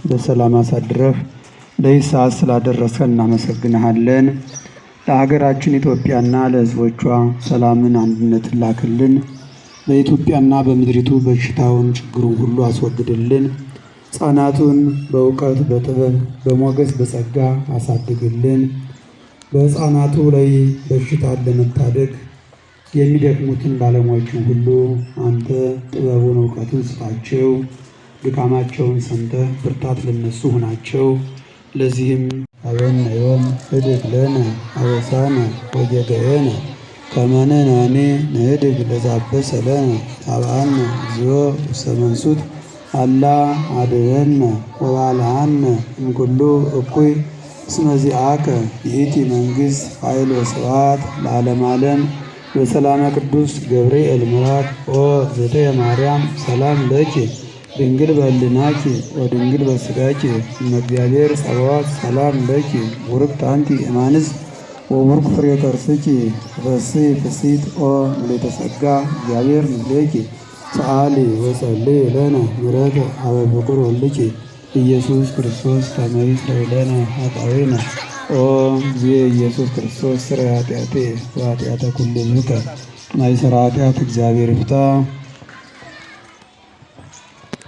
በሰላም አሳድረህ ለይህ ሰዓት ስላደረስከን እናመሰግንሃለን። ለሀገራችን ኢትዮጵያና ለሕዝቦቿ ሰላምን፣ አንድነትን ላክልን። በኢትዮጵያና በምድሪቱ በሽታውን፣ ችግሩን ሁሉ አስወግድልን። ሕፃናቱን በእውቀት በጥበብ በሞገስ በጸጋ አሳድግልን። በሕፃናቱ ላይ በሽታን ለመታደግ የሚደክሙትን ባለሙያዎችን ሁሉ አንተ ጥበቡን እውቀትን ስጣቸው። ድካማቸውን ሰምተህ ብርታት ለነሱ ሁናቸው። ለዚህም አበነዮም ህድግ ለነ አበሳነ ወጌጋየነ ከመ ንሕነኒ ንህድግ ለዘአበሰ ለነ አብአነ እግዚኦ ውስተ መንሱት አላ አድኅነነ ወባልሐነ እምኩሉ እኩይ እስመ ዚአከ ይእቲ መንግሥት ኃይል ወስብሐት ለዓለመ ዓለም። በሰላመ ቅዱስ ገብርኤል መልአክ ኦ ዘተየ ማርያም ሰላም ለኪ ድንግል በሕሊናኪ ወድንግል በሥጋኪ እመ እግዚአብሔር ጸባኦት ሰላም ለኪ ቡርክት አንቲ እማንስት ወቡሩክ ፍሬ ከርሥኪ ተፈሥሒ ፍሥሕት ኦ ምልዕተ ጸጋ እግዚአብሔር ምስሌኪ ሰአሊ ወጸልዪ ለነ ምሕረተ ኀበ ፍቁር ወልድኪ ኢየሱስ ክርስቶስ ከመ ይስረይ ለነ ኃጣውኢነ ኦ እግዚእ ኢየሱስ ክርስቶስ ስረይ ኃጢአቴ ወኃጢአተ ኩሉ ሕዝብከ ማይሠራ ኃጢአት እግዚአብሔር ይፍታ።